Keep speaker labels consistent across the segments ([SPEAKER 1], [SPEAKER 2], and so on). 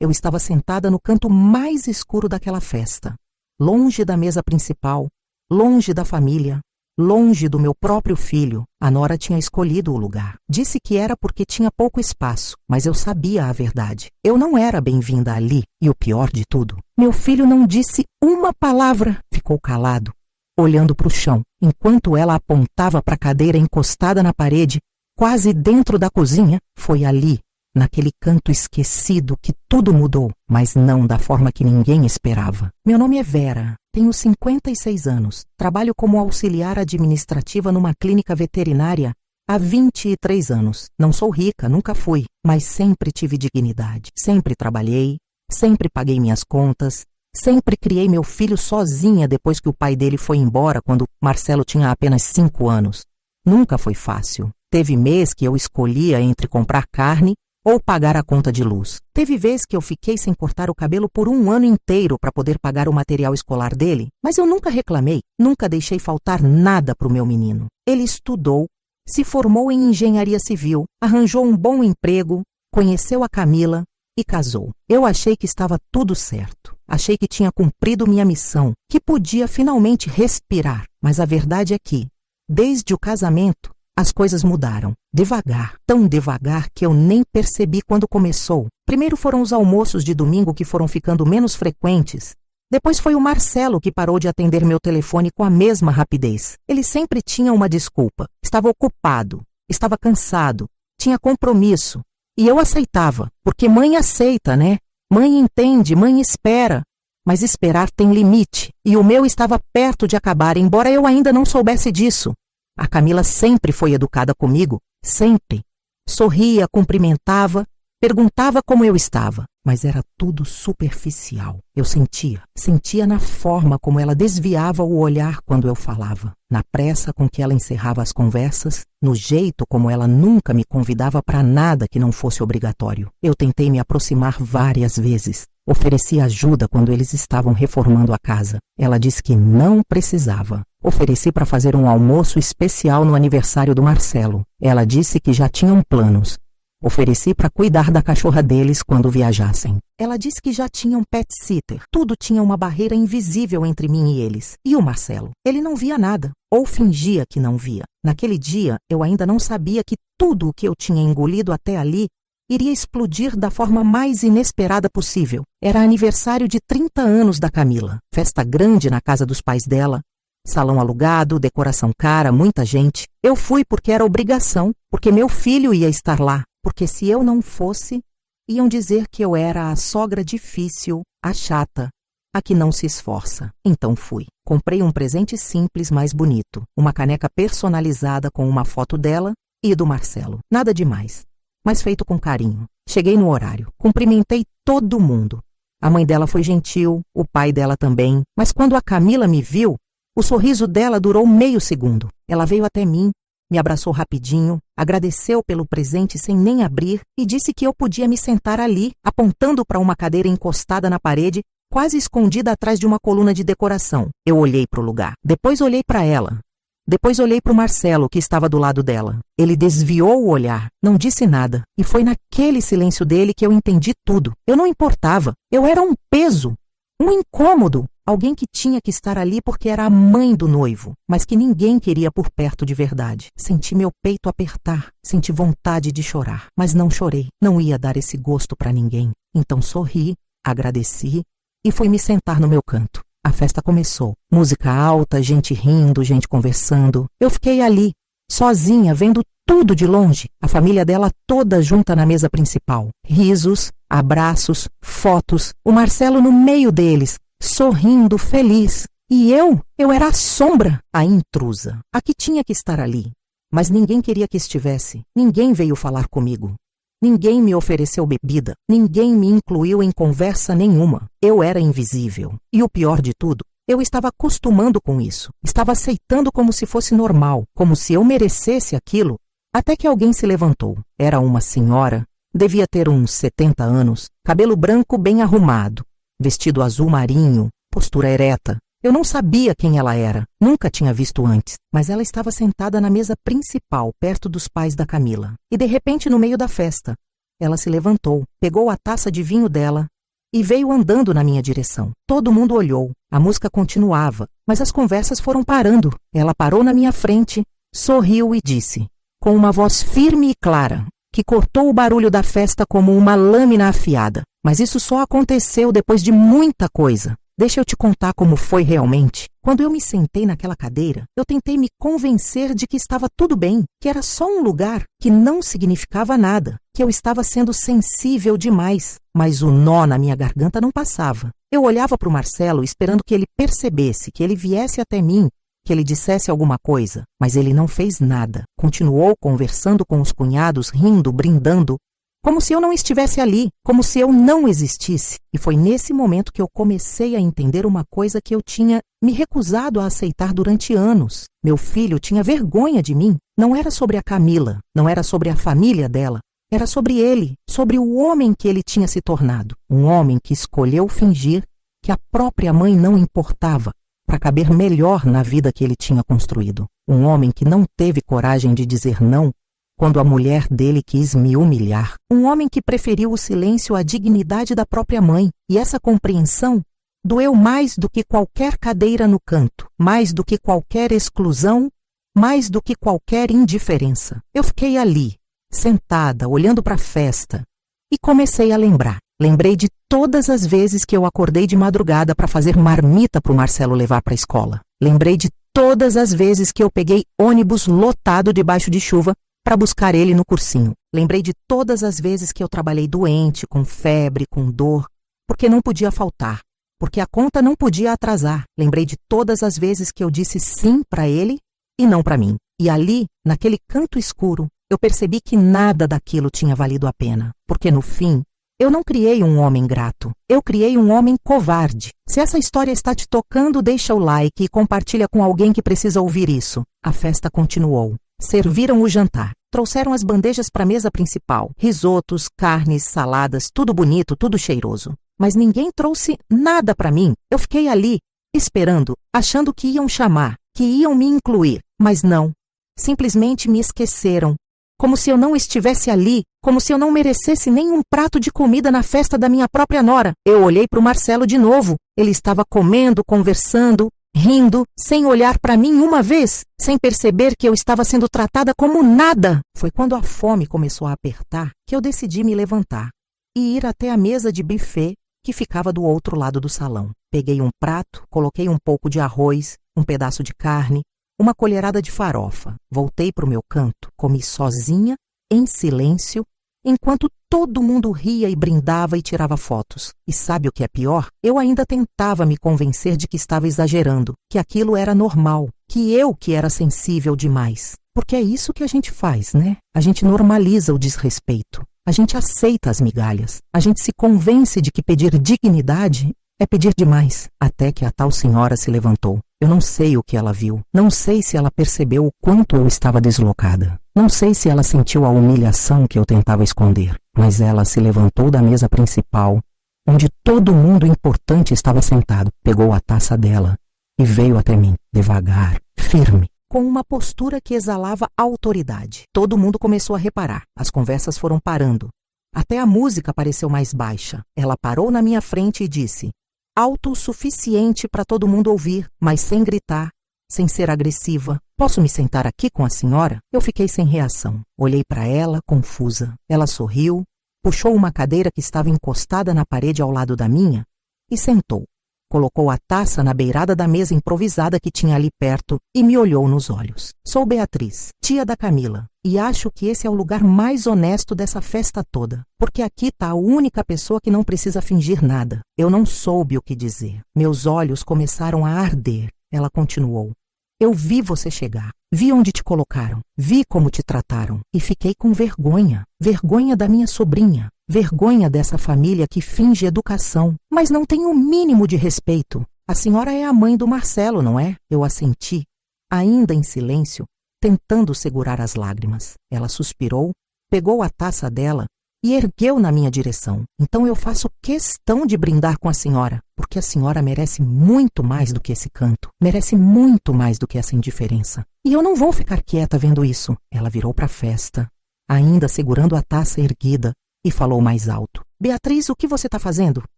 [SPEAKER 1] Eu estava sentada no canto mais escuro daquela festa, longe da mesa principal, longe da família, longe do meu próprio filho. A nora tinha escolhido o lugar. Disse que era porque tinha pouco espaço, mas eu sabia a verdade. Eu não era bem-vinda ali, e o pior de tudo, meu filho não disse uma palavra. Ficou calado, olhando para o chão, enquanto ela apontava para a cadeira encostada na parede, quase dentro da cozinha. Foi ali, naquele canto esquecido, que tudo mudou, mas não da forma que ninguém esperava. Meu nome é Vera, tenho 56 anos, trabalho como auxiliar administrativa numa clínica veterinária há 23 anos. Não sou rica, nunca fui, mas sempre tive dignidade. Sempre trabalhei, sempre paguei minhas contas, sempre criei meu filho sozinha depois que o pai dele foi embora quando Marcelo tinha apenas 5 anos. Nunca foi fácil. Teve mês que eu escolhia entre comprar carne ou pagar a conta de luz. Teve vez que eu fiquei sem cortar o cabelo por 1 ano inteiro para poder pagar o material escolar dele, mas eu nunca reclamei, nunca deixei faltar nada para o meu menino. Ele estudou, se formou em engenharia civil, arranjou um bom emprego, conheceu a Camila e casou. Eu achei que estava tudo certo. Achei que tinha cumprido minha missão, que podia finalmente respirar. Mas a verdade é que, desde o casamento, as coisas mudaram, devagar, tão devagar que eu nem percebi quando começou. Primeiro foram os almoços de domingo que foram ficando menos frequentes. Depois foi o Marcelo que parou de atender meu telefone com a mesma rapidez. Ele sempre tinha uma desculpa. Estava ocupado, estava cansado, tinha compromisso. E eu aceitava, porque mãe aceita, né? Mãe entende, mãe espera. Mas esperar tem limite, e o meu estava perto de acabar, embora eu ainda não soubesse disso. A Camila sempre foi educada comigo, sempre. Sorria, cumprimentava, perguntava como eu estava, mas era tudo superficial. Eu sentia na forma como ela desviava o olhar quando eu falava, na pressa com que ela encerrava as conversas, no jeito como ela nunca me convidava para nada que não fosse obrigatório. Eu tentei me aproximar várias vezes. Ofereci ajuda quando eles estavam reformando a casa. Ela disse que não precisava. Ofereci para fazer um almoço especial no aniversário do Marcelo. Ela disse que já tinham planos. Ofereci para cuidar da cachorra deles quando viajassem. Ela disse que já tinham pet sitter. Tudo tinha uma barreira invisível entre mim e eles. E o Marcelo? Ele não via nada, ou fingia que não via. Naquele dia, eu ainda não sabia que tudo o que eu tinha engolido até ali iria explodir da forma mais inesperada possível. Era aniversário de 30 anos da Camila. Festa grande na casa dos pais dela. Salão alugado, decoração cara, muita gente. Eu fui porque era obrigação, porque meu filho ia estar lá. Porque se eu não fosse, iam dizer que eu era a sogra difícil, a chata, a que não se esforça. Então fui. Comprei um presente simples, mas bonito. Uma caneca personalizada com uma foto dela e do Marcelo. Nada demais, mas feito com carinho. Cheguei no horário, cumprimentei todo mundo. A mãe dela foi gentil, o pai dela também, mas quando a Camila me viu, o sorriso dela durou meio segundo. Ela veio até mim, me abraçou rapidinho, agradeceu pelo presente sem nem abrir e disse que eu podia me sentar ali, apontando para uma cadeira encostada na parede, quase escondida atrás de uma coluna de decoração. Eu olhei para o lugar. Depois olhei para ela. Depois olhei para o Marcelo, que estava do lado dela. Ele desviou o olhar, não disse nada. E foi naquele silêncio dele que eu entendi tudo. Eu não importava. Eu era um peso, um incômodo. Alguém que tinha que estar ali porque era a mãe do noivo, mas que ninguém queria por perto de verdade. Senti meu peito apertar, senti vontade de chorar, mas não chorei. Não ia dar esse gosto para ninguém. Então sorri, agradeci e fui me sentar no meu canto. A festa começou. Música alta, gente rindo, gente conversando. Eu fiquei ali, sozinha, vendo tudo de longe. A família dela toda junta na mesa principal. Risos, abraços, fotos. O Marcelo no meio deles, sorrindo, feliz. E eu era a sombra, a intrusa, a que tinha que estar ali. Mas ninguém queria que estivesse. Ninguém veio falar comigo. Ninguém me ofereceu bebida. Ninguém me incluiu em conversa nenhuma. Eu era invisível. E o pior de tudo, eu estava acostumando com isso. Estava aceitando como se fosse normal, como se eu merecesse aquilo. Até que alguém se levantou. Era uma senhora, devia ter uns 70 anos, cabelo branco bem arrumado, vestido azul marinho, postura ereta. Eu não sabia quem ela era, nunca tinha visto antes, mas ela estava sentada na mesa principal, perto dos pais da Camila. E de repente, no meio da festa, Ela se levantou, pegou a taça de vinho dela e veio andando na minha direção. Todo mundo olhou. A música continuava, mas as conversas foram parando. Ela parou na minha frente, sorriu e disse, com uma voz firme e clara, que cortou o barulho da festa como uma lâmina afiada. Mas isso só aconteceu depois de muita coisa. Deixa eu te contar como foi realmente. Quando eu me sentei naquela cadeira, eu tentei me convencer de que estava tudo bem, que era só um lugar que não significava nada, que eu estava sendo sensível demais, mas o nó na minha garganta não passava. Eu olhava para o Marcelo esperando que ele percebesse, que ele viesse até mim, que ele dissesse alguma coisa, mas ele não fez nada. Continuou conversando com os cunhados, rindo, brindando, como se eu não estivesse ali, como se eu não existisse. E foi nesse momento que eu comecei a entender uma coisa que eu tinha me recusado a aceitar durante anos. Meu filho tinha vergonha de mim. Não era sobre a Camila, não era sobre a família dela. Era sobre ele, sobre o homem que ele tinha se tornado. Um homem que escolheu fingir que a própria mãe não importava para caber melhor na vida que ele tinha construído. Um homem que não teve coragem de dizer não quando a mulher dele quis me humilhar. Um homem que preferiu o silêncio à dignidade da própria mãe. E essa compreensão doeu mais do que qualquer cadeira no canto, mais do que qualquer exclusão, mais do que qualquer indiferença. Eu fiquei ali, sentada, olhando para a festa, e comecei a lembrar. Lembrei de todas as vezes que eu acordei de madrugada para fazer marmita para o Marcelo levar para a escola. Lembrei de todas as vezes que eu peguei ônibus lotado debaixo de chuva para buscar ele no cursinho. Lembrei de todas as vezes que eu trabalhei doente, com febre, com dor, porque não podia faltar, porque a conta não podia atrasar. Lembrei de todas as vezes que eu disse sim para ele e não para mim. E ali, naquele canto escuro, eu percebi que nada daquilo tinha valido a pena, porque no fim, eu não criei um homem grato, eu criei um homem covarde. Se essa história está te tocando, deixa o like e compartilha com alguém que precisa ouvir isso. A festa continuou. Serviram o jantar. Trouxeram as bandejas para a mesa principal. Risotos, carnes, saladas, tudo bonito, tudo cheiroso. Mas ninguém trouxe nada para mim. Eu fiquei ali, esperando, achando que iam chamar, que iam me incluir. Mas não. Simplesmente me esqueceram. Como se eu não estivesse ali, como se eu não merecesse nem um prato de comida na festa da minha própria nora. Eu olhei para o Marcelo de novo. Ele estava comendo, conversando, rindo, sem olhar para mim uma vez, sem perceber que eu estava sendo tratada como nada. Foi quando a fome começou a apertar que eu decidi me levantar e ir até a mesa de buffet que ficava do outro lado do salão. Peguei um prato, coloquei um pouco de arroz, um pedaço de carne, uma colherada de farofa. Voltei para o meu canto, comi sozinha, em silêncio, enquanto todo mundo ria e brindava e tirava fotos. E sabe o que é pior? Eu ainda tentava me convencer de que estava exagerando, que aquilo era normal, que eu que era sensível demais. Porque é isso que a gente faz, né? A gente normaliza o desrespeito. A gente aceita as migalhas. A gente se convence de que pedir dignidade é pedir demais. Até que a tal senhora se levantou. Eu não sei o que ela viu. Não sei se ela percebeu o quanto eu estava deslocada. Não sei se ela sentiu a humilhação que eu tentava esconder. Mas ela se levantou da mesa principal, onde todo mundo importante estava sentado. Pegou a taça dela e veio até mim, devagar, firme, com uma postura que exalava autoridade. Todo mundo começou a reparar. As conversas foram parando. Até a música pareceu mais baixa. Ela parou na minha frente e disse, alto o suficiente para todo mundo ouvir, mas sem gritar, sem ser agressiva. Posso me sentar aqui com a senhora? Eu fiquei sem reação. Olhei para ela, confusa. Ela sorriu, puxou uma cadeira que estava encostada na parede ao lado da minha e sentou. Colocou a taça na beirada da mesa improvisada que tinha ali perto e me olhou nos olhos. Sou Beatriz, tia da Camila, e acho que esse é o lugar mais honesto dessa festa toda, porque aqui está a única pessoa que não precisa fingir nada. Eu não soube o que dizer. Meus olhos começaram a arder. Ela continuou. Eu vi você chegar, vi onde te colocaram, vi como te trataram e fiquei com vergonha. Vergonha da minha sobrinha, vergonha dessa família que finge educação, mas não tem o mínimo de respeito. A senhora é a mãe do Marcelo, não é? Eu assenti, ainda em silêncio, tentando segurar as lágrimas. Ela suspirou, pegou a taça dela e ergueu na minha direção. Então eu faço questão de brindar com a senhora, porque a senhora merece muito mais do que esse canto, merece muito mais do que essa indiferença. E eu não vou ficar quieta vendo isso. Ela virou para a festa, ainda segurando a taça erguida, e falou mais alto. Beatriz, o que você está fazendo?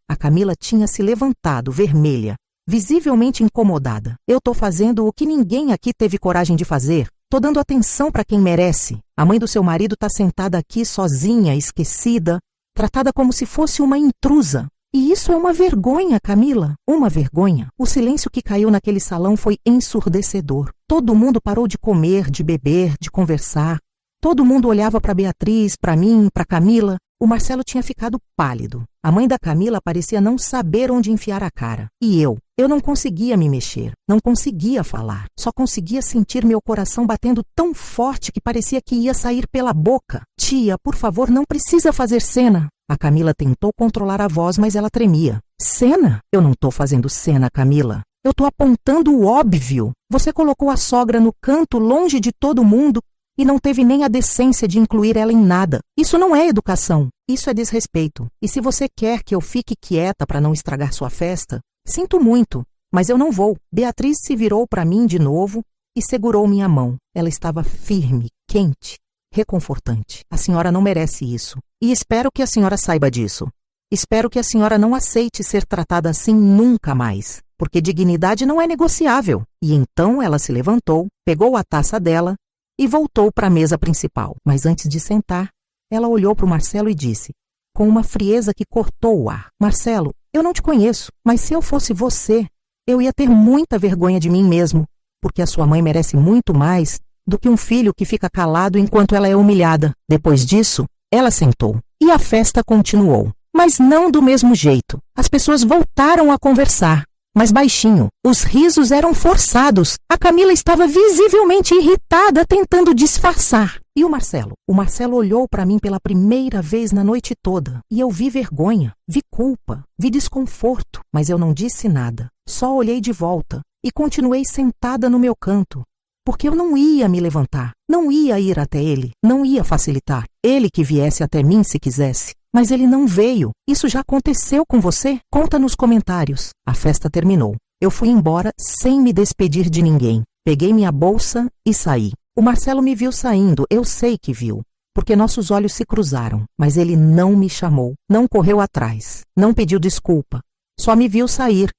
[SPEAKER 1] A Camila tinha se levantado, vermelha, visivelmente incomodada. Eu tô fazendo o que ninguém aqui teve coragem de fazer. Tô dando atenção para quem merece. A mãe do seu marido tá sentada aqui sozinha, esquecida, tratada como se fosse uma intrusa. E isso é uma vergonha, Camila. Uma vergonha. O silêncio que caiu naquele salão foi ensurdecedor. Todo mundo parou de comer, de beber, de conversar. Todo mundo olhava para Beatriz, para mim, para Camila. O Marcelo tinha ficado pálido. A mãe da Camila parecia não saber onde enfiar a cara. E eu não conseguia me mexer, não conseguia falar. Só conseguia sentir meu coração batendo tão forte que parecia que ia sair pela boca. Tia, por favor, não precisa fazer cena. A Camila tentou controlar a voz, mas ela tremia. Cena? Eu não tô fazendo cena, Camila. Eu tô apontando o óbvio. Você colocou a sogra no canto, longe de todo mundo, e não teve nem a decência de incluir ela em nada. Isso não é educação, isso é desrespeito. E se você quer que eu fique quieta para não estragar sua festa, sinto muito, mas eu não vou. Beatriz se virou para mim de novo e segurou minha mão. Ela estava firme, quente, reconfortante. A senhora não merece isso. E espero que a senhora saiba disso. Espero que a senhora não aceite ser tratada assim nunca mais, porque dignidade não é negociável. E então ela se levantou, pegou a taça dela e voltou para a mesa principal. Mas antes de sentar, ela olhou para o Marcelo e disse, com uma frieza que cortou o ar: Marcelo, eu não te conheço, mas se eu fosse você, eu ia ter muita vergonha de mim mesmo, porque a sua mãe merece muito mais do que um filho que fica calado enquanto ela é humilhada. Depois disso, ela sentou e a festa continuou. Mas não do mesmo jeito. As pessoas voltaram a conversar, mas baixinho. Os risos eram forçados. A Camila estava visivelmente irritada, tentando disfarçar. E o Marcelo? O Marcelo olhou para mim pela primeira vez na noite toda. E eu vi vergonha, vi culpa, vi desconforto. Mas eu não disse nada. Só olhei de volta e continuei sentada no meu canto. Porque eu não ia me levantar, não ia ir até ele, não ia facilitar. Ele que viesse até mim se quisesse. Mas ele não veio. Isso já aconteceu com você? Conta nos comentários. A festa terminou. Eu fui embora sem me despedir de ninguém. Peguei minha bolsa e saí. O Marcelo me viu saindo, eu sei que viu, porque nossos olhos se cruzaram. Mas ele não me chamou, não correu atrás, não pediu desculpa. Só me viu sair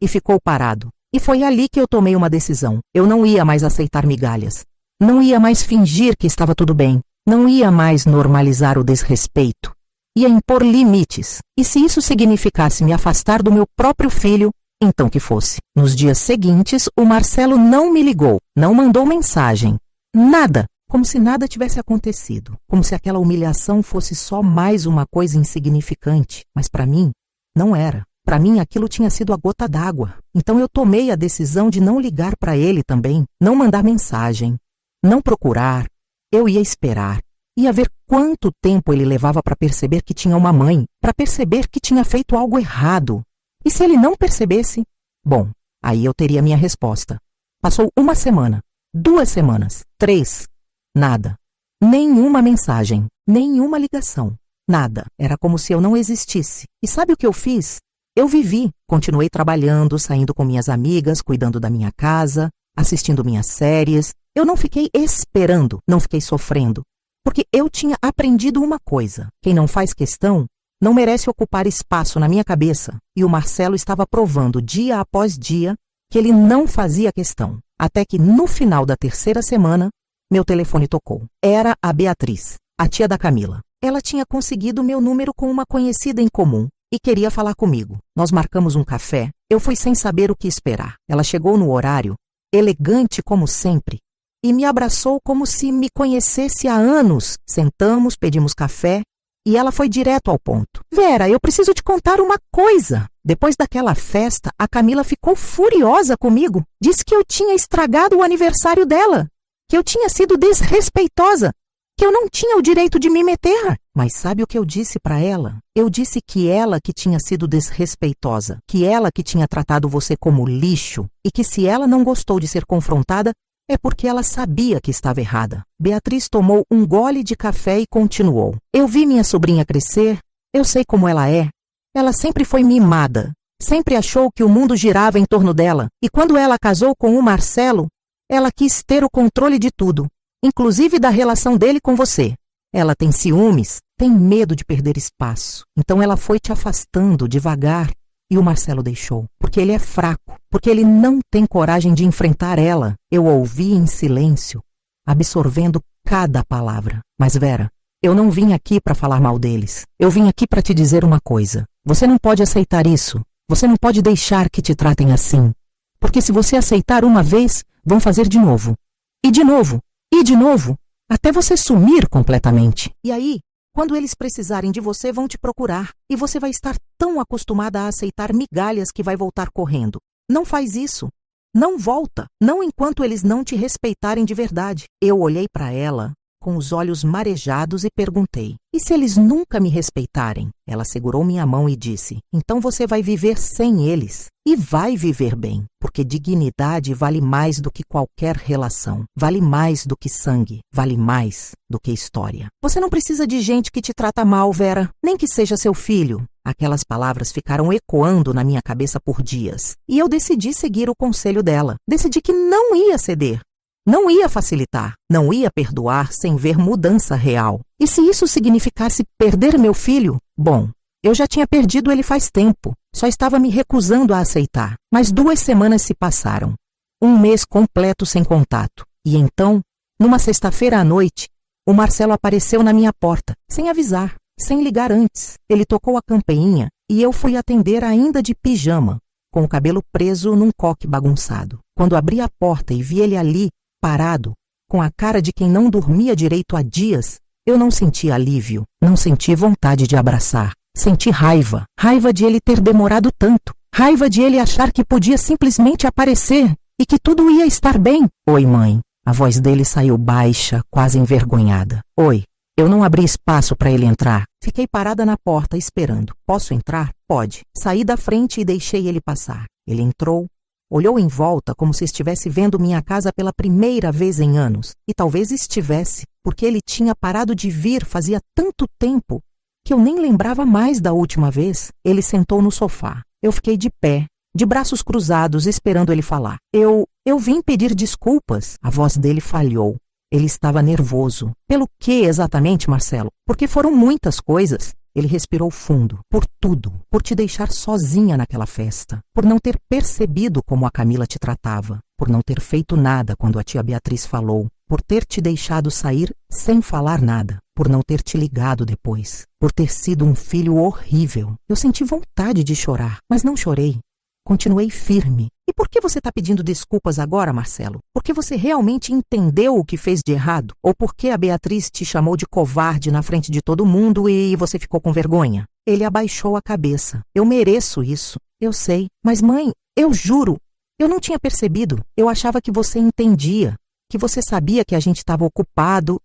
[SPEAKER 1] e ficou parado. E foi ali que eu tomei uma decisão. Eu não ia mais aceitar migalhas. Não ia mais fingir que estava tudo bem. Não ia mais normalizar o desrespeito. Ia impor limites. E se isso significasse me afastar do meu próprio filho, então que fosse. Nos dias seguintes, o Marcelo não me ligou, não mandou mensagem. Nada. Como se nada tivesse acontecido. Como se aquela humilhação fosse só mais uma coisa insignificante. Mas para mim, não era. Para mim, aquilo tinha sido a gota d'água. Então eu tomei a decisão de não ligar para ele também, não mandar mensagem, não procurar. Eu ia esperar. Ia ver quanto tempo ele levava para perceber que tinha uma mãe, para perceber que tinha feito algo errado. E se ele não percebesse? Bom, aí eu teria minha resposta. Passou 1 semana, 2 semanas, 3. Nada. Nenhuma mensagem, nenhuma ligação. Nada. Era como se eu não existisse. E sabe o que eu fiz? Eu vivi, continuei trabalhando, saindo com minhas amigas, cuidando da minha casa, assistindo minhas séries. Eu não fiquei esperando, não fiquei sofrendo, porque eu tinha aprendido uma coisa: quem não faz questão não merece ocupar espaço na minha cabeça. E o Marcelo estava provando dia após dia que ele não fazia questão. Até que no final da 3ª semana, meu telefone tocou. Era a Beatriz, a tia da Camila. Ela tinha conseguido meu número com uma conhecida em comum e queria falar comigo. Nós marcamos um café. Eu fui sem saber o que esperar. Ela chegou no horário, elegante como sempre, e me abraçou como se me conhecesse há anos. Sentamos, pedimos café e ela foi direto ao ponto. Vera, eu preciso te contar uma coisa. Depois daquela festa, a Camila ficou furiosa comigo. Disse que eu tinha estragado o aniversário dela, que eu tinha sido desrespeitosa, que eu não tinha o direito de me meter. Mas sabe o que eu disse para ela? Eu disse que ela que tinha sido desrespeitosa, que ela que tinha tratado você como lixo e que se ela não gostou de ser confrontada, é porque ela sabia que estava errada. Beatriz tomou um gole de café e continuou. Eu vi minha sobrinha crescer, eu sei como ela é. Ela sempre foi mimada, sempre achou que o mundo girava em torno dela. E quando ela casou com o Marcelo, ela quis ter o controle de tudo, inclusive da relação dele com você. Ela tem ciúmes, tem medo de perder espaço. Então ela foi te afastando devagar e o Marcelo deixou. Porque ele é fraco, porque ele não tem coragem de enfrentar ela. Eu ouvi em silêncio, absorvendo cada palavra. Mas Vera, eu não vim aqui para falar mal deles. Eu vim aqui para te dizer uma coisa. Você não pode aceitar isso. Você não pode deixar que te tratem assim. Porque se você aceitar uma vez, vão fazer de novo. E de novo. E de novo. Até você sumir completamente. E aí, quando eles precisarem de você, vão te procurar. E você vai estar tão acostumada a aceitar migalhas que vai voltar correndo. Não faz isso. Não volta. Não enquanto eles não te respeitarem de verdade. Eu olhei para ela com os olhos marejados e perguntei: e se eles nunca me respeitarem? Ela segurou minha mão e disse: então você vai viver sem eles. E vai viver bem, porque dignidade vale mais do que qualquer relação. Vale mais do que sangue. Vale mais do que história. Você não precisa de gente que te trata mal, Vera, nem que seja seu filho. Aquelas palavras ficaram ecoando na minha cabeça por dias. E eu decidi seguir o conselho dela. Decidi que não ia ceder. Não ia facilitar, não ia perdoar sem ver mudança real. E se isso significasse perder meu filho, bom, eu já tinha perdido ele faz tempo. Só estava me recusando a aceitar. Mas 2 semanas se passaram. 1 mês completo sem contato. E então, numa sexta-feira à noite, o Marcelo apareceu na minha porta, sem avisar, sem ligar antes. Ele tocou a campainha e eu fui atender ainda de pijama, com o cabelo preso num coque bagunçado. Quando abri a porta e vi ele ali, parado, com a cara de quem não dormia direito há dias, eu não senti alívio, não senti vontade de abraçar. Senti raiva, raiva de ele ter demorado tanto, raiva de ele achar que podia simplesmente aparecer e que tudo ia estar bem. Oi, mãe. A voz dele saiu baixa, quase envergonhada. Oi. Eu não abri espaço para ele entrar. Fiquei parada na porta esperando. Posso entrar? Pode. Saí da frente e deixei ele passar. Ele entrou. Olhou em volta como se estivesse vendo minha casa pela primeira vez em anos. E talvez estivesse, porque ele tinha parado de vir fazia tanto tempo que eu nem lembrava mais da última vez. Ele sentou no sofá. Eu fiquei de pé, de braços cruzados, esperando ele falar. Eu vim pedir desculpas. A voz dele falhou. Ele estava nervoso. Pelo que exatamente, Marcelo? Porque foram muitas coisas. Ele respirou fundo. Por tudo. Por te deixar sozinha naquela festa. Por não ter percebido como a Camila te tratava. Por não ter feito nada quando a tia Beatriz falou. Por ter te deixado sair sem falar nada. Por não ter te ligado depois. Por ter sido um filho horrível. Eu senti vontade de chorar, mas não chorei. Continuei firme. E por que você está pedindo desculpas agora, Marcelo? Porque você realmente entendeu o que fez de errado? Ou porque a Beatriz te chamou de covarde na frente de todo mundo e você ficou com vergonha? Ele abaixou a cabeça. Eu mereço isso. Eu sei. Mas, mãe, eu juro, eu não tinha percebido. Eu achava que você entendia. Que você sabia que a gente estava ocupado.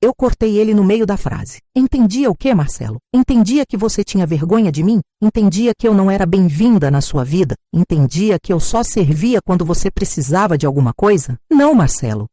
[SPEAKER 1] Eu cortei ele no meio da frase. Entendia o quê, Marcelo? Entendia que você tinha vergonha de mim? Entendia que eu não era bem-vinda na sua vida? Entendia que eu só servia quando você precisava de alguma coisa? Não, Marcelo.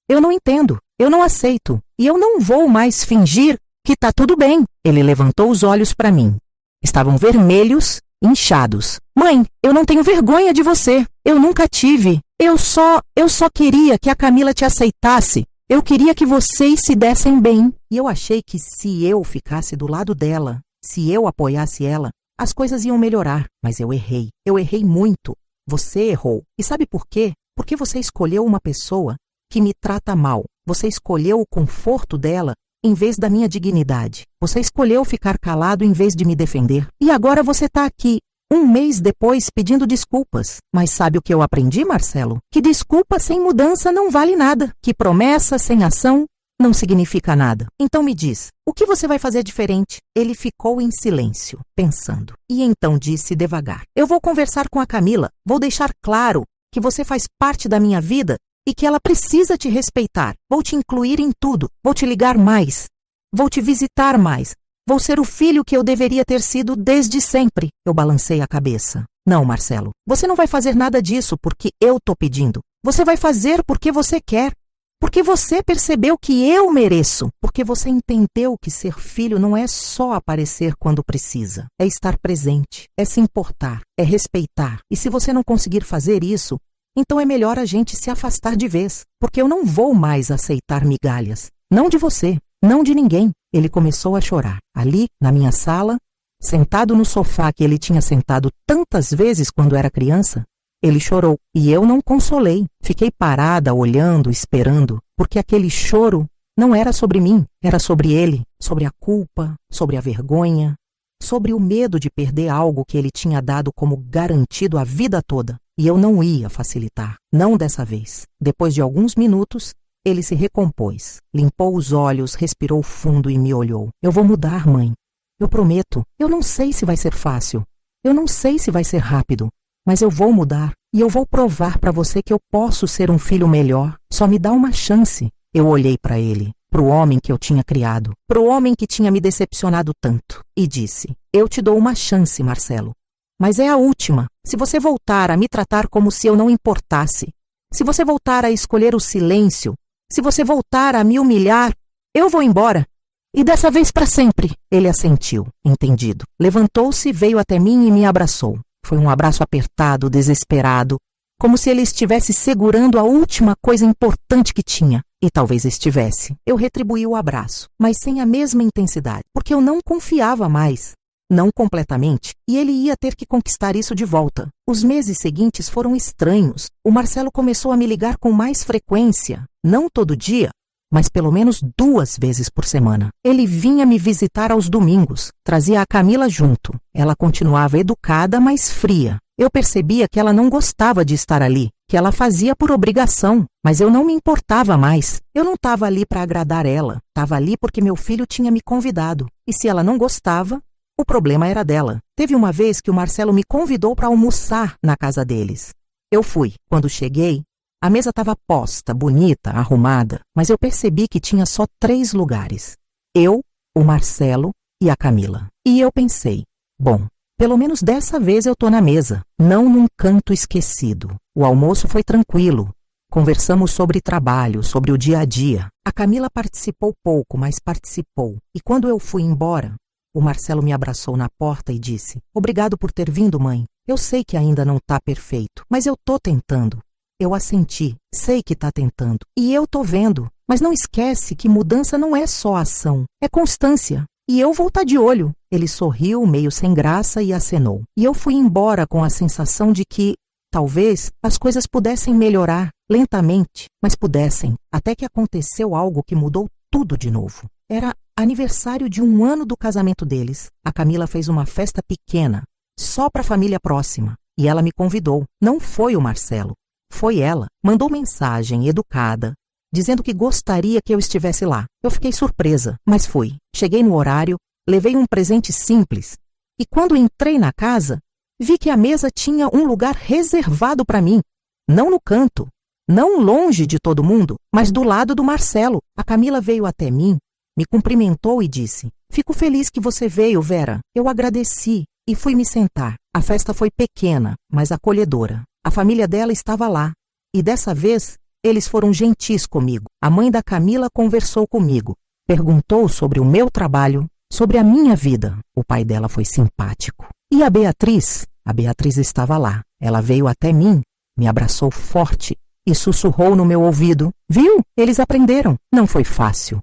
[SPEAKER 1] Eu não entendo. Eu não aceito. E eu não vou mais fingir que tá tudo bem. Ele levantou os olhos para mim. Estavam vermelhos, inchados. Mãe, eu não tenho vergonha de você. Eu nunca tive. Eu só queria que a Camila te aceitasse. Eu queria que vocês se dessem bem. E eu achei que se eu ficasse do lado dela, se eu apoiasse ela, as coisas iam melhorar. Mas eu errei. Eu errei muito. Você errou. E sabe por quê? Porque você escolheu uma pessoa que me trata mal. Você escolheu o conforto dela em vez da minha dignidade. Você escolheu ficar calado em vez de me defender. E agora você está aqui, 1 mês depois, pedindo desculpas. Mas sabe o que eu aprendi, Marcelo? Que desculpa sem mudança não vale nada. Que promessa sem ação não significa nada. Então me diz, o que você vai fazer diferente? Ele ficou em silêncio, pensando. E então disse devagar: eu vou conversar com a Camila. Vou deixar claro que você faz parte da minha vida e que ela precisa te respeitar. Vou te incluir em tudo. Vou te ligar mais. Vou te visitar mais. Vou ser o filho que eu deveria ter sido desde sempre. Eu balancei a cabeça. Não, Marcelo, você não vai fazer nada disso porque eu tô pedindo. Você vai fazer porque você quer. Porque você percebeu que eu mereço. Porque você entendeu que ser filho não é só aparecer quando precisa. É estar presente, é se importar, é respeitar. E se você não conseguir fazer isso, então é melhor a gente se afastar de vez. Porque eu não vou mais aceitar migalhas. Não de você. não de ninguém. Ele começou a chorar. Ali, na minha sala, sentado no sofá que ele tinha sentado tantas vezes quando era criança, ele chorou. E eu não consolei. Fiquei parada, olhando, esperando, porque aquele choro não era sobre mim, era sobre ele, sobre a culpa, sobre a vergonha, sobre o medo de perder algo que ele tinha dado como garantido a vida toda. E eu não ia facilitar, não dessa vez. Depois de alguns minutos, ele se recompôs, limpou os olhos, respirou fundo e me olhou. Eu vou mudar, mãe. Eu prometo. Eu não sei se vai ser fácil. Eu não sei se vai ser rápido. Mas eu vou mudar. E eu vou provar para você que eu posso ser um filho melhor. Só me dá uma chance. Eu olhei para ele, para o homem que eu tinha criado, para o homem que tinha me decepcionado tanto, e disse: eu te dou uma chance, Marcelo. Mas é a última. Se você voltar a me tratar como se eu não importasse, se você voltar a escolher o silêncio, se você voltar a me humilhar, eu vou embora. E dessa vez para sempre. Ele assentiu, entendido. Levantou-se, veio até mim e me abraçou. Foi um abraço apertado, desesperado, como se ele estivesse segurando a última coisa importante que tinha. E talvez estivesse. Eu retribuí o abraço, mas sem a mesma intensidade, porque eu não confiava mais. Não completamente, e ele ia ter que conquistar isso de volta. Os meses seguintes foram estranhos. O Marcelo começou a me ligar com mais frequência, não todo dia, mas pelo menos 2 vezes por semana. Ele vinha me visitar aos domingos, trazia a Camila junto. Ela continuava educada, mas fria. Eu percebia que ela não gostava de estar ali, que ela fazia por obrigação, mas eu não me importava mais. Eu não estava ali para agradar ela, estava ali porque meu filho tinha me convidado. E se ela não gostava, o problema era dela. Teve uma vez que o Marcelo me convidou para almoçar na casa deles. Eu fui. Quando cheguei, a mesa estava posta, bonita, arrumada, mas eu percebi que tinha só 3 lugares. Eu, o Marcelo e a Camila. E eu pensei, bom, pelo menos dessa vez eu tô na mesa, não num canto esquecido. O almoço foi tranquilo. Conversamos sobre trabalho, sobre o dia a dia. A Camila participou pouco, mas participou. E quando eu fui embora, o Marcelo me abraçou na porta e disse: obrigado por ter vindo, mãe. Eu sei que ainda não tá perfeito, mas eu tô tentando. Eu assenti, sei que tá tentando. E eu tô vendo. Mas não esquece que mudança não é só ação, é constância. E eu vou estar de olho. Ele sorriu, meio sem graça, e acenou. E eu fui embora com a sensação de que, talvez, as coisas pudessem melhorar, lentamente, mas pudessem, até que aconteceu algo que mudou tudo de novo. Era aniversário de 1 ano do casamento deles. A Camila fez uma festa pequena, só para a família próxima. E ela me convidou. Não foi o Marcelo. Foi ela. Mandou mensagem educada, dizendo que gostaria que eu estivesse lá. Eu fiquei surpresa, mas fui. Cheguei no horário, levei um presente simples. E quando entrei na casa, vi que a mesa tinha um lugar reservado para mim. Não no canto, não longe de todo mundo, mas do lado do Marcelo. A Camila veio até mim, me cumprimentou e disse: fico feliz que você veio, Vera. Eu agradeci e fui me sentar. A festa foi pequena, mas acolhedora. A família dela estava lá. E dessa vez, eles foram gentis comigo. A mãe da Camila conversou comigo. Perguntou sobre o meu trabalho, sobre a minha vida. O pai dela foi simpático. E a Beatriz? A Beatriz estava lá. Ela veio até mim, me abraçou forte e sussurrou no meu ouvido: viu? Eles aprenderam. Não foi fácil,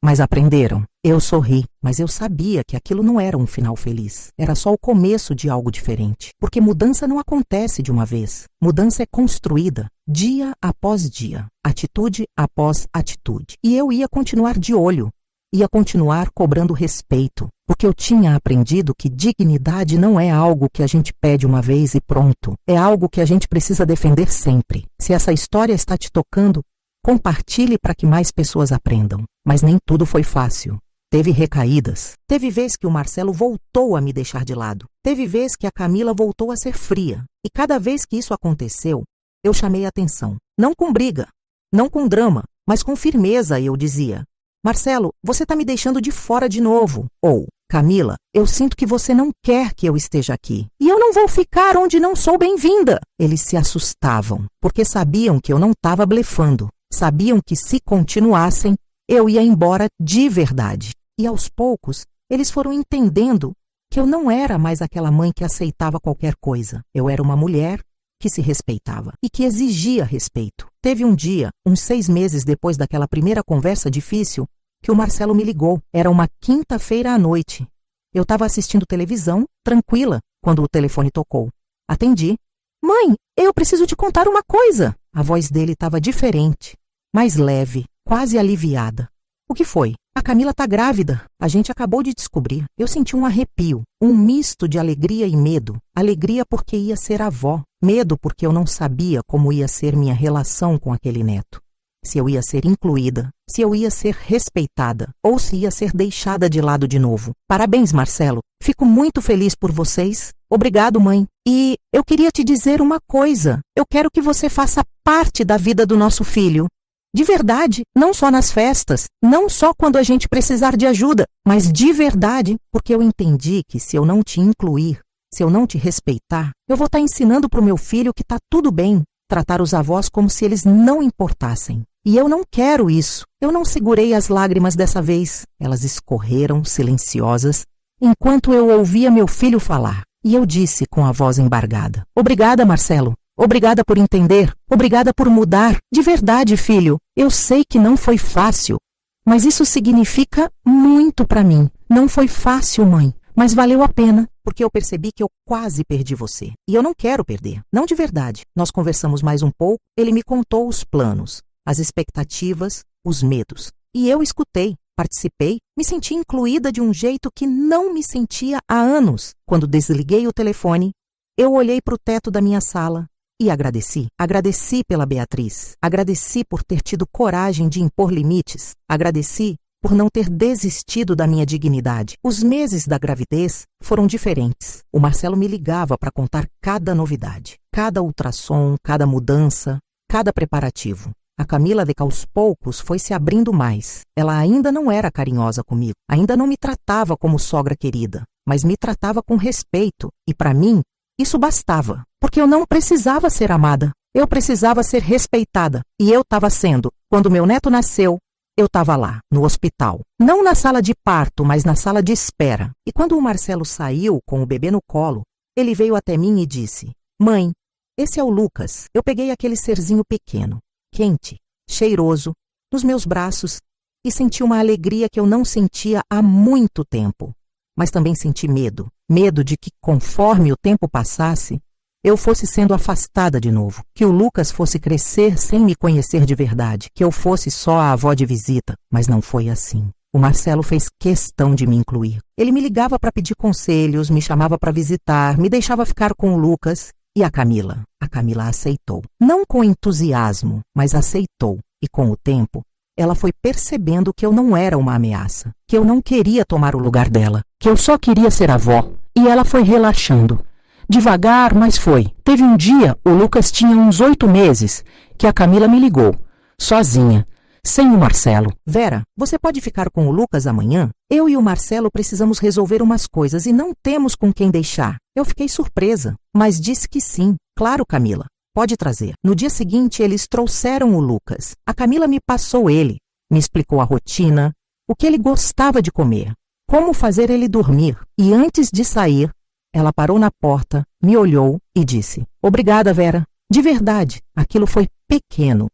[SPEAKER 1] mas aprenderam. Eu sorri, mas eu sabia que aquilo não era um final feliz. Era só o começo de algo diferente. Porque mudança não acontece de uma vez. Mudança é construída dia após dia, atitude após atitude. E eu ia continuar de olho, ia continuar cobrando respeito, porque eu tinha aprendido que dignidade não é algo que a gente pede uma vez e pronto. É algo que a gente precisa defender sempre. Se essa história está te tocando, compartilhe para que mais pessoas aprendam. Mas nem tudo foi fácil. Teve recaídas. Teve vez que o Marcelo voltou a me deixar de lado. Teve vez que a Camila voltou a ser fria. E cada vez que isso aconteceu, eu chamei a atenção. Não com briga, não com drama, mas com firmeza eu dizia: Marcelo, você está me deixando de fora de novo. Ou, Camila, eu sinto que você não quer que eu esteja aqui. E eu não vou ficar onde não sou bem-vinda. Eles se assustavam, porque sabiam que eu não estava blefando. Sabiam que se continuassem, eu ia embora de verdade. E aos poucos, eles foram entendendo que eu não era mais aquela mãe que aceitava qualquer coisa. Eu era uma mulher que se respeitava e que exigia respeito. Teve um dia, uns 6 meses depois daquela primeira conversa difícil, que o Marcelo me ligou. Era uma quinta-feira à noite. Eu estava assistindo televisão, tranquila, quando o telefone tocou. Atendi. Mãe, eu preciso te contar uma coisa. A voz dele estava diferente, mais leve, quase aliviada. O que foi? A Camila tá grávida. A gente acabou de descobrir. Eu senti um arrepio, um misto de alegria e medo. Alegria porque ia ser avó. Medo porque eu não sabia como ia ser minha relação com aquele neto. Se eu ia ser incluída, se eu ia ser respeitada ou se ia ser deixada de lado de novo. Parabéns, Marcelo. Fico muito feliz por vocês. Obrigado, mãe. E eu queria te dizer uma coisa. Eu quero que você faça parte da vida do nosso filho. De verdade, não só nas festas, não só quando a gente precisar de ajuda, mas de verdade, porque eu entendi que se eu não te incluir, se eu não te respeitar, eu vou estar ensinando para o meu filho que está tudo bem tratar os avós como se eles não importassem. E eu não quero isso. Eu não segurei as lágrimas dessa vez. Elas escorreram silenciosas enquanto eu ouvia meu filho falar. E eu disse com a voz embargada: Obrigada, Marcelo. Obrigada por entender. Obrigada por mudar. De verdade, filho. Eu sei que não foi fácil, mas isso significa muito para mim. Não foi fácil, mãe, mas valeu a pena, porque eu percebi que eu quase perdi você. E eu não quero perder. Não de verdade. Nós conversamos mais um pouco. Ele me contou os planos, as expectativas, os medos. E eu escutei, participei, me senti incluída de um jeito que não me sentia há anos. Quando desliguei o telefone, eu olhei para o teto da minha sala e agradeci. Agradeci pela Beatriz. Agradeci por ter tido coragem de impor limites. Agradeci por não ter desistido da minha dignidade. Os meses da gravidez foram diferentes. O Marcelo me ligava para contar cada novidade, cada ultrassom, cada mudança, cada preparativo. A Camila, de que aos poucos, foi se abrindo mais. Ela ainda não era carinhosa comigo, ainda não me tratava como sogra querida, mas me tratava com respeito, e para mim, isso bastava, porque eu não precisava ser amada, eu precisava ser respeitada, e eu estava sendo. Quando meu neto nasceu, eu estava lá, no hospital. Não na sala de parto, mas na sala de espera. E quando o Marcelo saiu com o bebê no colo, ele veio até mim e disse: Mãe, esse é o Lucas. Eu peguei aquele serzinho pequeno, quente, cheiroso, nos meus braços e senti uma alegria que eu não sentia há muito tempo. Mas também senti medo. Medo de que, conforme o tempo passasse, eu fosse sendo afastada de novo, que o Lucas fosse crescer sem me conhecer de verdade, que eu fosse só a avó de visita, mas não foi assim. O Marcelo fez questão de me incluir. Ele me ligava para pedir conselhos, me chamava para visitar, me deixava ficar com o Lucas e a Camila. A Camila aceitou. Não com entusiasmo, mas aceitou. E com o tempo, ela foi percebendo que eu não era uma ameaça, que eu não queria tomar o lugar dela, que eu só queria ser avó. E ela foi relaxando. Devagar, mas foi. Teve um dia, o Lucas tinha uns 8 meses, que a Camila me ligou, sozinha, sem o Marcelo. Vera, você pode ficar com o Lucas amanhã? Eu e o Marcelo precisamos resolver umas coisas e não temos com quem deixar. Eu fiquei surpresa, mas disse que sim. Claro, Camila, pode trazer. No dia seguinte, eles trouxeram o Lucas. A Camila me passou ele, me explicou a rotina, o que ele gostava de comer, como fazer ele dormir. E antes de sair, ela parou na porta, me olhou e disse: Obrigada, Vera. De verdade, aquilo foi pequeno,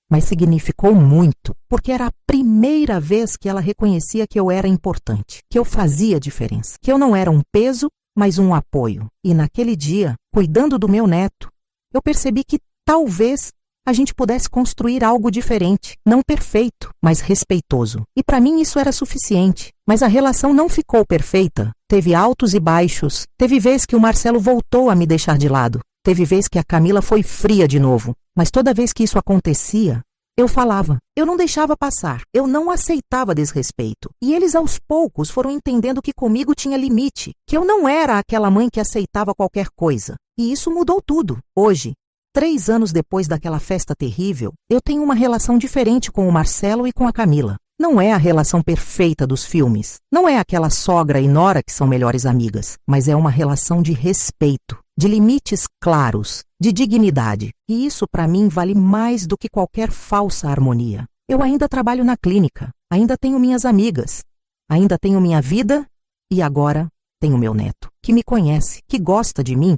[SPEAKER 1] mas significou muito, porque era a primeira vez que ela reconhecia que eu era importante, que eu fazia diferença, que eu não era um peso, mas um apoio. E naquele dia, cuidando do meu neto, eu percebi que talvez a gente pudesse construir algo diferente, não perfeito, mas respeitoso. E para mim isso era suficiente. Mas a relação não ficou perfeita. Teve altos e baixos. Teve vez que o Marcelo voltou a me deixar de lado. Teve vez que a Camila foi fria de novo. Mas toda vez que isso acontecia, eu falava. Eu não deixava passar. Eu não aceitava desrespeito. E eles aos poucos foram entendendo que comigo tinha limite. Que eu não era aquela mãe que aceitava qualquer coisa. E isso mudou tudo. Hoje, 3 anos depois daquela festa terrível, eu tenho uma relação diferente com o Marcelo e com a Camila. Não é a relação perfeita dos filmes. Não é aquela sogra e nora que são melhores amigas. Mas é uma relação de respeito, de limites claros, de dignidade. E isso, para mim, vale mais do que qualquer falsa harmonia. Eu ainda trabalho na clínica, ainda tenho minhas amigas, ainda tenho minha vida e agora tenho meu neto, que me conhece, que gosta de mim,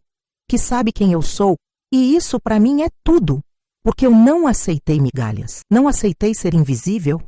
[SPEAKER 1] que sabe quem eu sou. E isso para mim é tudo, porque eu não aceitei migalhas, não aceitei ser invisível,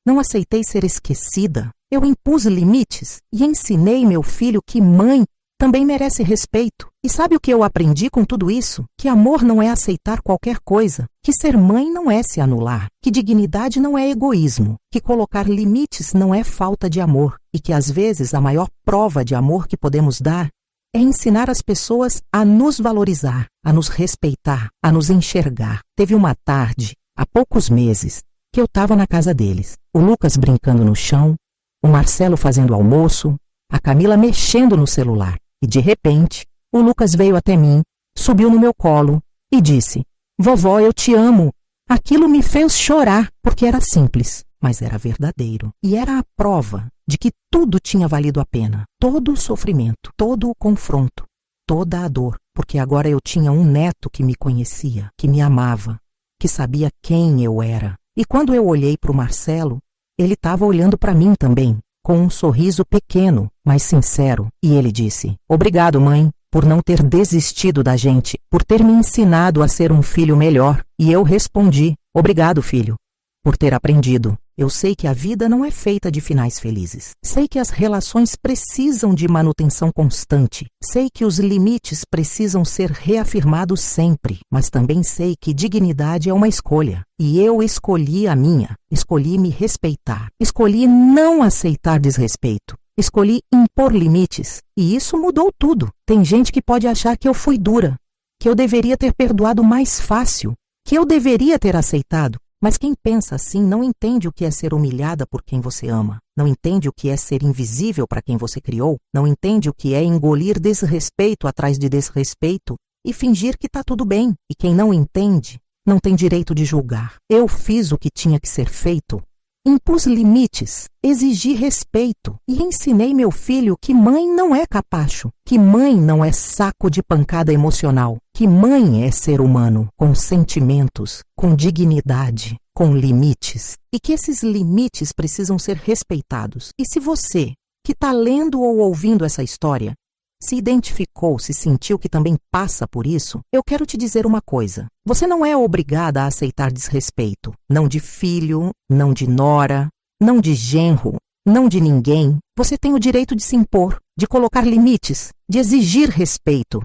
[SPEAKER 1] Não aceitei ser esquecida. Eu impus limites e ensinei meu filho que mãe também merece respeito. E sabe o que eu aprendi com tudo isso? Que amor não é aceitar qualquer coisa, que ser mãe não é se anular, que dignidade não é egoísmo, que colocar limites não é falta de amor e que às vezes a maior prova de amor que podemos dar é ensinar as pessoas a nos valorizar, a nos respeitar, a nos enxergar. Teve uma tarde, há poucos meses, que eu estava na casa deles. O Lucas brincando no chão, o Marcelo fazendo almoço, a Camila mexendo no celular. E de repente, o Lucas veio até mim, subiu no meu colo e disse: "Vovó, eu te amo." Aquilo me fez chorar, porque era simples, mas era verdadeiro. E era a prova de que tudo tinha valido a pena. Todo o sofrimento, todo o confronto, toda a dor. Porque agora eu tinha um neto que me conhecia, que me amava, que sabia quem eu era. E quando eu olhei para o Marcelo, ele estava olhando para mim também, com um sorriso pequeno, mas sincero. E ele disse: "Obrigado, mãe, por não ter desistido da gente, por ter me ensinado a ser um filho melhor." E eu respondi: "Obrigado, filho, por ter aprendido. Eu sei que a vida não é feita de finais felizes. Sei que as relações precisam de manutenção constante. Sei que os limites precisam ser reafirmados sempre. Mas também sei que dignidade é uma escolha. E eu escolhi a minha. Escolhi me respeitar. Escolhi não aceitar desrespeito. Escolhi impor limites. E isso mudou tudo. Tem gente que pode achar que eu fui dura, que eu deveria ter perdoado mais fácil, que eu deveria ter aceitado. Mas quem pensa assim não entende o que é ser humilhada por quem você ama, não entende o que é ser invisível para quem você criou, não entende o que é engolir desrespeito atrás de desrespeito e fingir que está tudo bem. E quem não entende não tem direito de julgar. Eu fiz o que tinha que ser feito, impus limites, exigi respeito e ensinei meu filho que mãe não é capacho, que mãe não é saco de pancada emocional, que mãe é ser humano, com sentimentos, com dignidade, com limites, e que esses limites precisam ser respeitados. E se você, que está lendo ou ouvindo essa história, se identificou, se sentiu que também passa por isso, eu quero te dizer uma coisa. Você não é obrigada a aceitar desrespeito. Não de filho, não de nora, não de genro, não de ninguém. Você tem o direito de se impor, de colocar limites, de exigir respeito.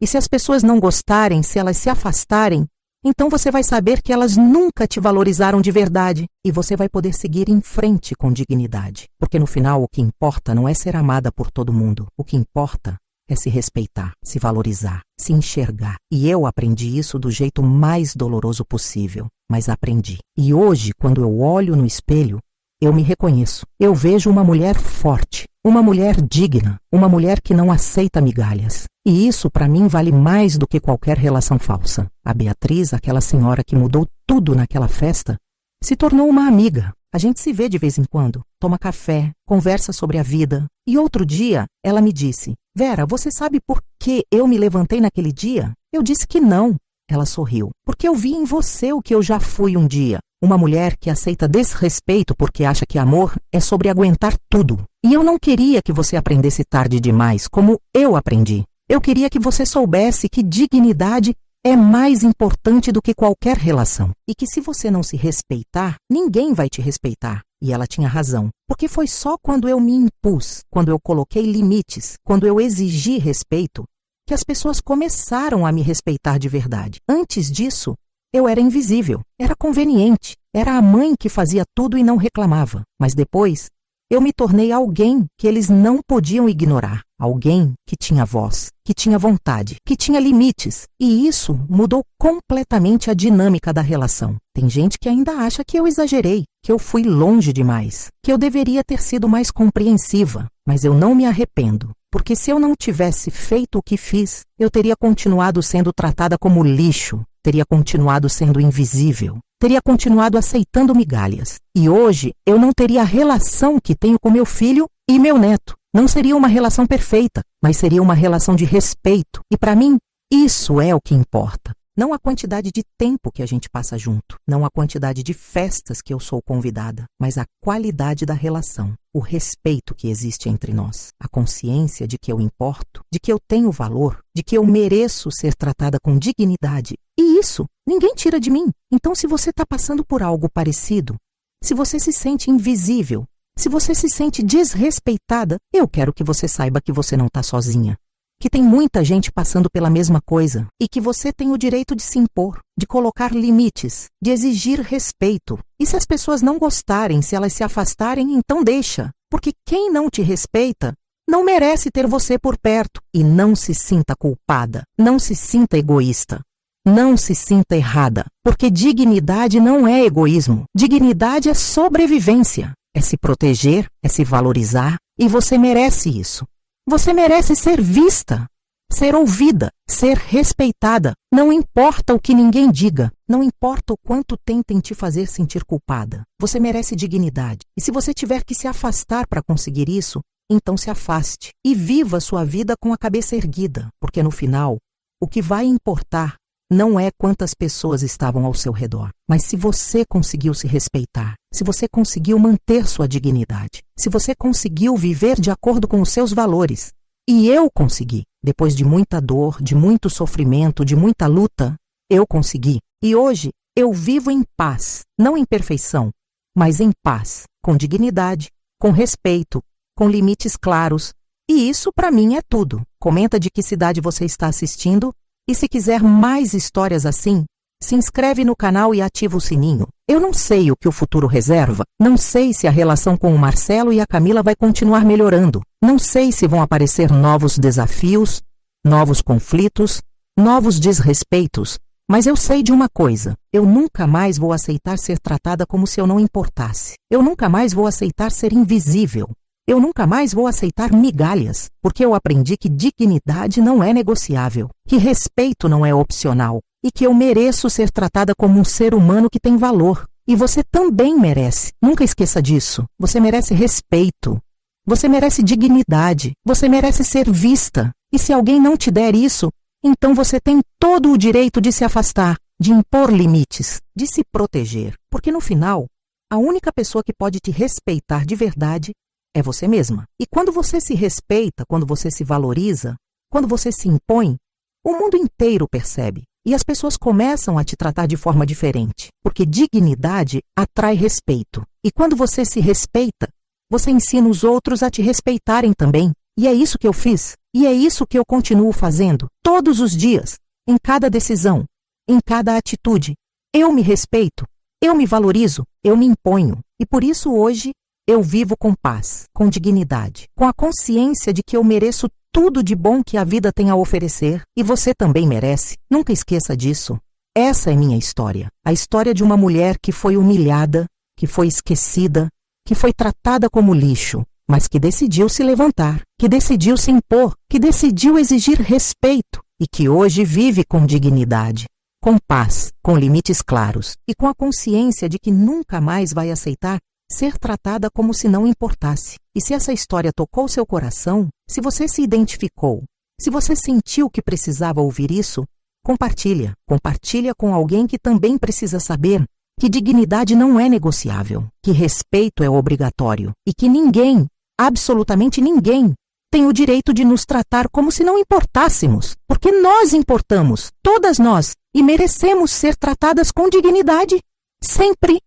[SPEAKER 1] E se as pessoas não gostarem, se elas se afastarem, então você vai saber que elas nunca te valorizaram de verdade e você vai poder seguir em frente com dignidade. Porque no final o que importa não é ser amada por todo mundo. O que importa é se respeitar, se valorizar, se enxergar. E eu aprendi isso do jeito mais doloroso possível, mas aprendi. E hoje, quando eu olho no espelho, eu me reconheço. Eu vejo uma mulher forte, uma mulher digna, uma mulher que não aceita migalhas. E isso, para mim, vale mais do que qualquer relação falsa. A Beatriz, aquela senhora que mudou tudo naquela festa, se tornou uma amiga. A gente se vê de vez em quando, toma café, conversa sobre a vida. E outro dia, ela me disse: "Vera, você sabe por que eu me levantei naquele dia?" Eu disse que não. Ela sorriu. "Porque eu vi em você o que eu já fui um dia. Uma mulher que aceita desrespeito porque acha que amor é sobre aguentar tudo. E eu não queria que você aprendesse tarde demais, como eu aprendi. Eu queria que você soubesse que dignidade é mais importante do que qualquer relação. E que se você não se respeitar, ninguém vai te respeitar." E ela tinha razão. Porque foi só quando eu me impus, quando eu coloquei limites, quando eu exigi respeito, que as pessoas começaram a me respeitar de verdade. Antes disso, eu era invisível, era conveniente, era a mãe que fazia tudo e não reclamava. Mas depois, eu me tornei alguém que eles não podiam ignorar. Alguém que tinha voz, que tinha vontade, que tinha limites. E isso mudou completamente a dinâmica da relação. Tem gente que ainda acha que eu exagerei, que eu fui longe demais, que eu deveria ter sido mais compreensiva. Mas eu não me arrependo, porque se eu não tivesse feito o que fiz, eu teria continuado sendo tratada como lixo, teria continuado sendo invisível, teria continuado aceitando migalhas. E hoje eu não teria a relação que tenho com meu filho e meu neto. Não seria uma relação perfeita, mas seria uma relação de respeito. E para mim, isso é o que importa. Não a quantidade de tempo que a gente passa junto, não a quantidade de festas que eu sou convidada, mas a qualidade da relação, o respeito que existe entre nós, a consciência de que eu importo, de que eu tenho valor, de que eu mereço ser tratada com dignidade. E isso ninguém tira de mim. Então, se você está passando por algo parecido, se você se sente invisível, se você se sente desrespeitada, eu quero que você saiba que você não está sozinha. Que tem muita gente passando pela mesma coisa e que você tem o direito de se impor, de colocar limites, de exigir respeito. E se as pessoas não gostarem, se elas se afastarem, então deixa. Porque quem não te respeita não merece ter você por perto. E não se sinta culpada, não se sinta egoísta, não se sinta errada. Porque dignidade não é egoísmo, dignidade é sobrevivência. É se proteger, é se valorizar e você merece isso. Você merece ser vista, ser ouvida, ser respeitada. Não importa o que ninguém diga, não importa o quanto tentem te fazer sentir culpada. Você merece dignidade. E se você tiver que se afastar para conseguir isso, então se afaste e viva sua vida com a cabeça erguida, porque no final, o que vai importar não é quantas pessoas estavam ao seu redor, mas se você conseguiu se respeitar, se você conseguiu manter sua dignidade, se você conseguiu viver de acordo com os seus valores. E eu consegui. Depois de muita dor, de muito sofrimento, de muita luta, eu consegui. E hoje eu vivo em paz, não em perfeição, mas em paz, com dignidade, com respeito, com limites claros. E isso para mim é tudo. Comenta de que cidade você está assistindo. E se quiser mais histórias assim, se inscreve no canal e ativa o sininho. Eu não sei o que o futuro reserva, não sei se a relação com o Marcelo e a Camila vai continuar melhorando, não sei se vão aparecer novos desafios, novos conflitos, novos desrespeitos, mas eu sei de uma coisa, eu nunca mais vou aceitar ser tratada como se eu não importasse. Eu nunca mais vou aceitar ser invisível. Eu nunca mais vou aceitar migalhas, porque eu aprendi que dignidade não é negociável, que respeito não é opcional e que eu mereço ser tratada como um ser humano que tem valor. E você também merece. Nunca esqueça disso. Você merece respeito. Você merece dignidade. Você merece ser vista. E se alguém não te der isso, então você tem todo o direito de se afastar, de impor limites, de se proteger. Porque no final, a única pessoa que pode te respeitar de verdade é você mesma. E quando você se respeita, quando você se valoriza, quando você se impõe, o mundo inteiro percebe. E as pessoas começam a te tratar de forma diferente. Porque dignidade atrai respeito. E quando você se respeita, você ensina os outros a te respeitarem também. E é isso que eu fiz. E é isso que eu continuo fazendo. Todos os dias. Em cada decisão. Em cada atitude. Eu me respeito. Eu me valorizo. Eu me imponho. E por isso hoje eu vivo com paz, com dignidade, com a consciência de que eu mereço tudo de bom que a vida tem a oferecer e você também merece. Nunca esqueça disso. Essa é minha história. A história de uma mulher que foi humilhada, que foi esquecida, que foi tratada como lixo, mas que decidiu se levantar, que decidiu se impor, que decidiu exigir respeito e que hoje vive com dignidade, com paz, com limites claros e com a consciência de que nunca mais vai aceitar ser tratada como se não importasse. E se essa história tocou seu coração, se você se identificou, se você sentiu que precisava ouvir isso, compartilha. Compartilha com alguém que também precisa saber que dignidade não é negociável, que respeito é obrigatório e que ninguém, absolutamente ninguém, tem o direito de nos tratar como se não importássemos, porque nós importamos, todas nós, e merecemos ser tratadas com dignidade, sempre.